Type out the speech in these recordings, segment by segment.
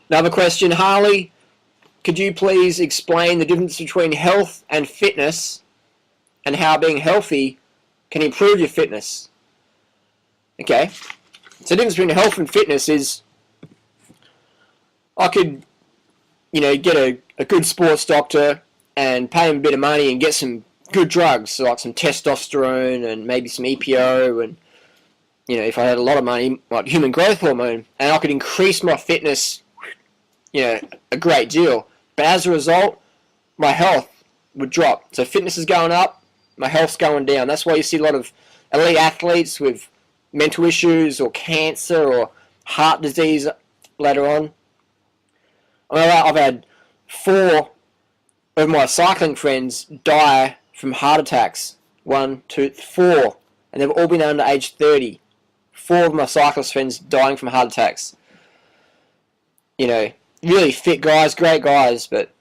Another question, Harley. Could you please explain the difference between health and fitness and how being healthy can improve your fitness? Okay. So the difference between health and fitness is I could, get a good sports doctor and pay him a bit of money and get some good drugs, so like some testosterone and maybe some EPO and, if I had a lot of money, like human growth hormone, and I could increase my fitness, a great deal. But as a result, my health would drop. So fitness is going up, my health's going down. That's why you see a lot of elite athletes with mental issues or cancer or heart disease later on. I've had 4 of my cycling friends die from heart attacks. 1, 2, 4. And they've all been under age 30. 4 of my cyclist friends dying from heart attacks. Really fit guys, great guys, but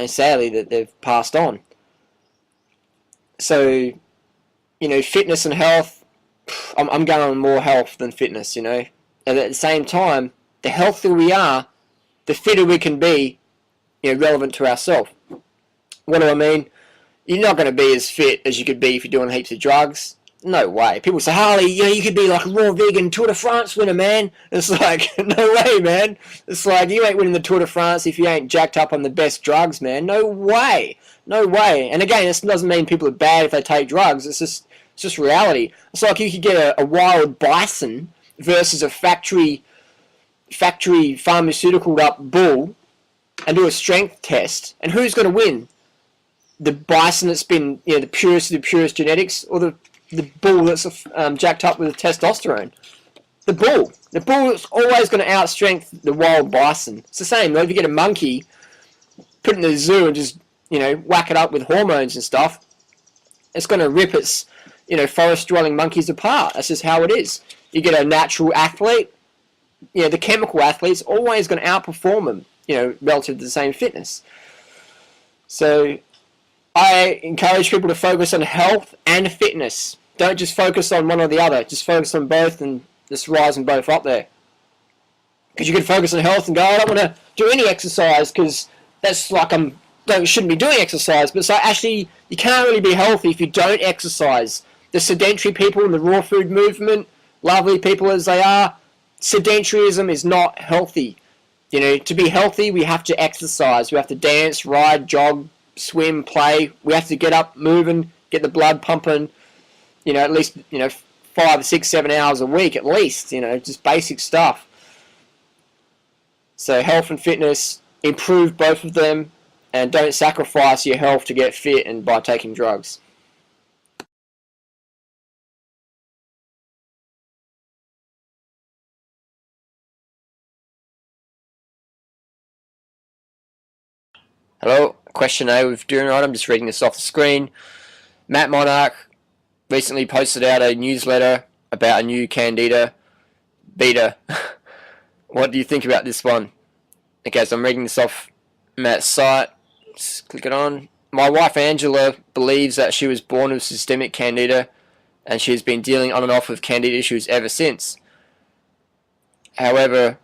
sadly that they've passed on. So, fitness and health, I'm going on more health than fitness, And at the same time, the healthier we are, the fitter we can be, relevant to ourselves. What do I mean? You're not going to be as fit as you could be if you're doing heaps of drugs. No way. People say, Harley, you could be like a raw vegan Tour de France winner, man. It's like, no way, man. It's like, you ain't winning the Tour de France if you ain't jacked up on the best drugs, man. No way. No way. And again, this doesn't mean people are bad if they take drugs. It's just reality. It's like you could get a wild bison versus a factory pharmaceutical up bull and do a strength test. And who's going to win? The bison that's been, the purest of the purest genetics, or the bull that's jacked up with testosterone? The bull. The bull is always going to outstrength the wild bison. It's the same though. If you get a monkey, put it in the zoo and just, whack it up with hormones and stuff, it's going to rip its, forest-dwelling monkeys apart. That's just how it is. You get a natural athlete, the chemical athlete's always going to outperform them, relative to the same fitness. So I encourage people to focus on health and fitness. Don't just focus on one or the other. Just focus on both and just rise them both up there. Because you can focus on health and go, I don't want to do any exercise because that's like shouldn't be doing exercise. But it's like, actually, you can't really be healthy if you don't exercise. The sedentary people in the raw food movement, lovely people as they are, sedentarism is not healthy. To be healthy, we have to exercise. We have to dance, ride, jog, swim, play. We have to get up, moving, get the blood pumping, at least, 5, 6, 7 hours a week at least, just basic stuff. So health and fitness, improve both of them, and don't sacrifice your health to get fit and by taking drugs. Hello, question A with Durianrider. I'm just reading this off the screen. Matt Monarch recently posted out a newsletter about a new candida beta. What do you think about this one? Okay, so I'm reading this off Matt's site. Just click it on. My wife Angela believes that she was born with systemic candida and she has been dealing on and off with candida issues ever since. However,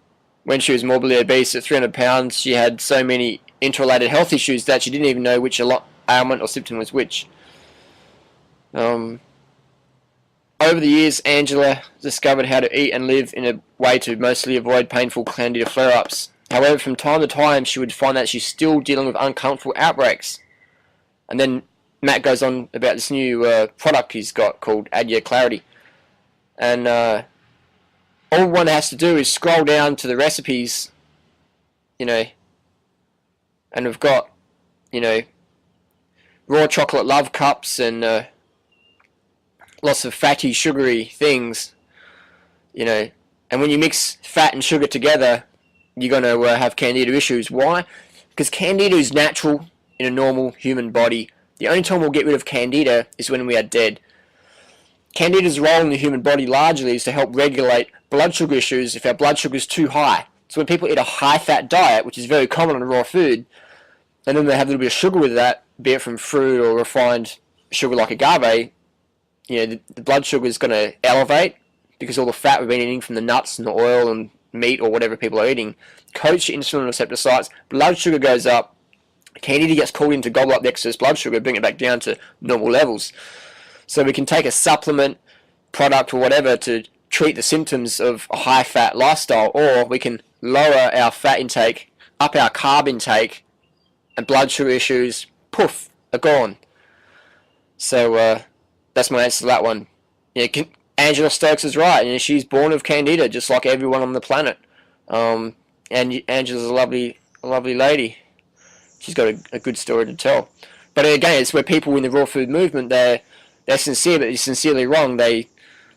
when she was morbidly obese at 300 pounds, she had so many interrelated health issues that she didn't even know which ailment or symptom was which. Over the years, Angela discovered how to eat and live in a way to mostly avoid painful candida flare-ups. However, from time to time, she would find that she's still dealing with uncomfortable outbreaks. And then Matt goes on about this new product he's got called Add Your Clarity. And all one has to do is scroll down to the recipes, and we've got, raw chocolate love cups and lots of fatty, sugary things, and when you mix fat and sugar together, you're going to have candida issues. Why? Because candida is natural in a normal human body. The only time we'll get rid of candida is when we are dead. Candida's role in the human body largely is to help regulate blood sugar issues if our blood sugar is too high. So when people eat a high-fat diet, which is very common on raw food, and then they have a little bit of sugar with that, be it from fruit or refined sugar like agave, the blood sugar is going to elevate because all the fat we've been eating from the nuts and the oil and meat or whatever people are eating, coats your insulin receptor sites, blood sugar goes up, candida gets called in to gobble up the excess blood sugar, bring it back down to normal levels. So we can take a supplement, product or whatever to treat the symptoms of a high-fat lifestyle, or we can lower our fat intake, up our carb intake, and blood sugar issues, poof, are gone. So that's my answer to that one. Angela Stokes is right. She's born of candida, just like everyone on the planet. And Angela's a lovely lady. She's got a good story to tell. But again, it's where people in the raw food movement, they're sincere, but they're sincerely wrong. They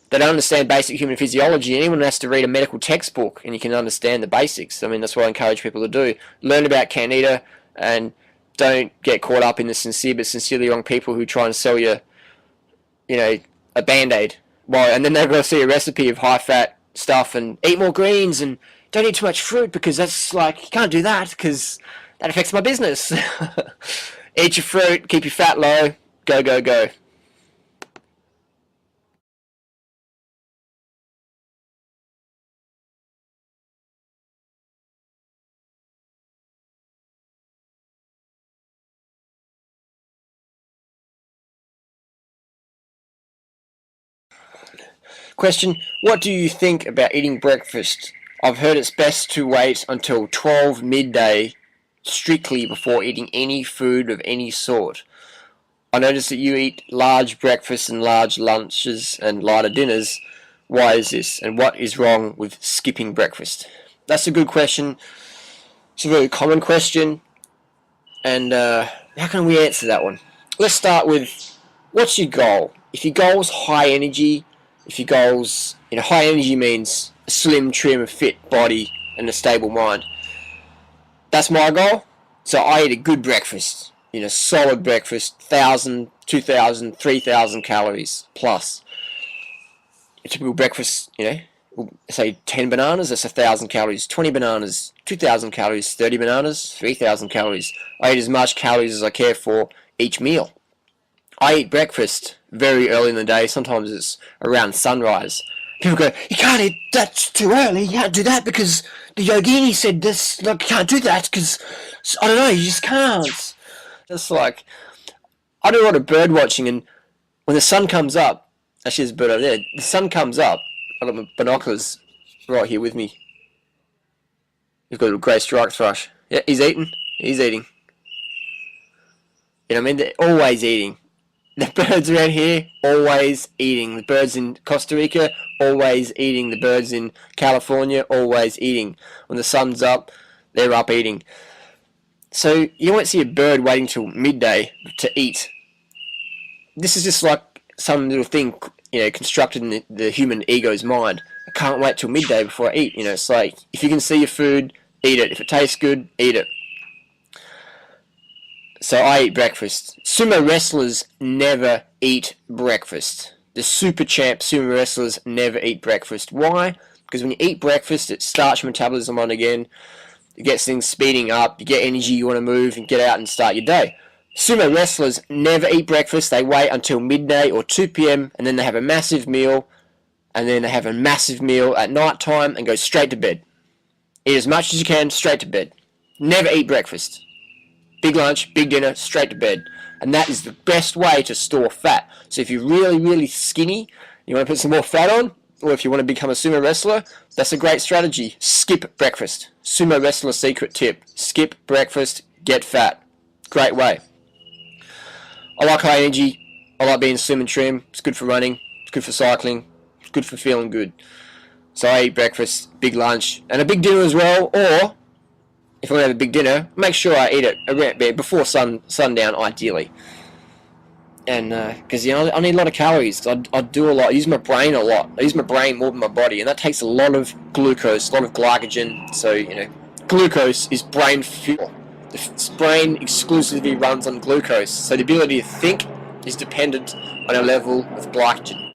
don't understand basic human physiology. Anyone has to read a medical textbook, and you can understand the basics. I mean, that's what I encourage people to do. Learn about candida, and don't get caught up in the sincere but sincerely wrong people who try and sell you, a Band-Aid. Well, and then they're going to see a recipe of high-fat stuff and eat more greens and don't eat too much fruit because that's like, you can't do that because that affects my business. Eat your fruit, keep your fat low, go, go, go. Question, what do you think about eating breakfast? I've heard it's best to wait until 12 midday strictly before eating any food of any sort. I notice that you eat large breakfasts and large lunches and lighter dinners. Why is this? And what is wrong with skipping breakfast? That's a good question. It's a very common question. And how can we answer that one? Let's start with, what's your goal? If your goal is high energy, if your goals, high energy means a slim, trim, fit body and a stable mind. That's my goal. So I eat a good breakfast, solid breakfast, 1,000, 2,000, 3,000 calories plus. A typical breakfast, say 10 bananas, that's 1,000 calories. 20 bananas, 2,000 calories. 30 bananas, 3,000 calories. I eat as much calories as I care for each meal. I eat breakfast very early in the day. Sometimes it's around sunrise. People go, you can't eat, that's too early. You can't do that because the yogini said this. Like, you can't do that because, I don't know, you just can't. It's like, I do a lot of bird watching, and when the sun comes up, actually there's a bird over there, the sun comes up, I've got my binoculars right here with me. We've got a grey striped thrush. Yeah, he's eating. He's eating. They're always eating. The birds around here, always eating. The birds in Costa Rica, always eating. The birds in California, always eating. When the sun's up, they're up eating. So you won't see a bird waiting till midday to eat. This is just like some little thing, constructed in the human ego's mind. I can't wait till midday before I eat. It's like, if you can see your food, eat it. If it tastes good, eat it. So I eat breakfast. Sumo wrestlers never eat breakfast. The super champ sumo wrestlers never eat breakfast. Why? Because when you eat breakfast, it starts your metabolism on again. It gets things speeding up. You get energy, you want to move and get out and start your day. Sumo wrestlers never eat breakfast. They wait until midday or 2 p.m. and then they have a massive meal. And then they have a massive meal at night time and go straight to bed. Eat as much as you can, straight to bed. Never eat breakfast. Big lunch, big dinner, straight to bed. And that is the best way to store fat. So if you're really, really skinny, you want to put some more fat on, or if you want to become a sumo wrestler, that's a great strategy. Skip breakfast. Sumo wrestler secret tip. Skip breakfast, get fat. Great way. I like high energy. I like being slim and trim. It's good for running. It's good for cycling. It's good for feeling good. So I eat breakfast, big lunch, and a big dinner as well, or if I'm going to have a big dinner, make sure I eat it around before sundown, ideally. And because I need a lot of calories. I do a lot. I use my brain a lot. I use my brain more than my body, and that takes a lot of glucose, a lot of glycogen. So glucose is brain fuel. The brain exclusively runs on glucose. So the ability to think is dependent on a level of glycogen.